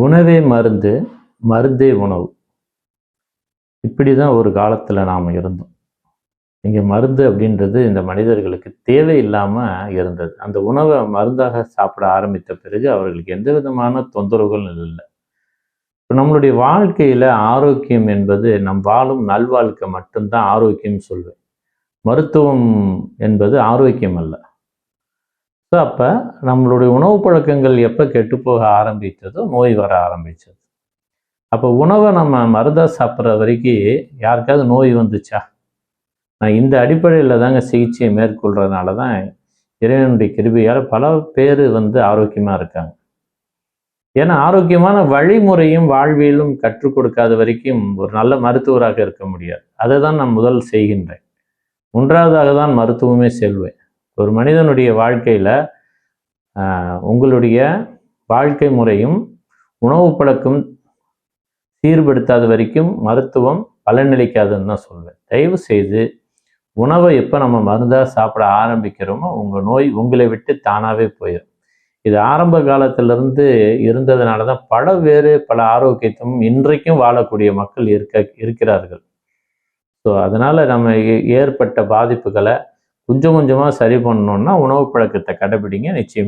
உணவே மருந்து, மருந்தே உணவு. இப்படி தான் ஒரு காலத்தில் நாம் இருந்தோம். இங்கே மருந்து அப்படின்றது இந்த மனிதர்களுக்கு தேவையில்லாமல் இருந்தது. அந்த உணவை மருந்தாக சாப்பிட ஆரம்பித்த பிறகு அவர்களுக்கு எந்த விதமான தொந்தரவுகளும் இல்லை. இப்போ நம்மளுடைய வாழ்க்கையில் ஆரோக்கியம் என்பது நம் வாழும் நல்வாழ்க்கை மட்டும்தான் ஆரோக்கியம் சொல்வேன். மருத்துவம் என்பது ஆரோக்கியம் அல்ல. ஸோ அப்போ நம்மளுடைய உணவு பழக்கங்கள் எப்போ கெட்டுப்போக ஆரம்பித்ததோ நோய் வர ஆரம்பித்தது. அப்போ உணவை நம்ம மருந்தாக சாப்பிட்ற வரைக்கும் யாருக்காவது நோய் வந்துச்சா? நான் இந்த அடிப்படையில் தாங்க சிகிச்சையை மேற்கொள்கிறதுனால தான் இறைவனுடைய கிருபையால் பல பேர் ஆரோக்கியமாக இருக்காங்க. ஏன்னா ஆரோக்கியமான வழிமுறையும் வாழ்வியலும் கற்றுக் கொடுக்காத வரைக்கும் ஒரு நல்ல மருத்துவராக இருக்க முடியாது. அதை தான் நான் முதல் செய்கின்றேன். ஒன்றாவதாக தான் மருத்துவமே செல்வேன். ஒரு மனிதனுடைய வாழ்க்கையில் உங்களுடைய வாழ்க்கை முறையும் உணவு பழக்கம் சீர்படுத்தாத வரைக்கும் மருத்துவம் பலனளிக்காதுன்னு தான் சொல்வேன். தயவு செய்து உணவை எப்போ நம்ம மருந்தாக சாப்பிட ஆரம்பிக்கிறோமோ உங்கள் நோய் உங்களை விட்டு தானாகவே போயிடும். இது ஆரம்ப காலத்திலிருந்து இருந்ததுனால தான் பல ஆரோக்கியத்தும் இன்றைக்கும் வாழக்கூடிய மக்கள் இருக்கிறார்கள். ஸோ அதனால் நம்ம ஏற்பட்ட பாதிப்புகளை கொஞ்சம் கொஞ்சமாக சரி பண்ணணுன்னா உணவு பழக்கத்தை கடைபிடிங்க. நிச்சயமாக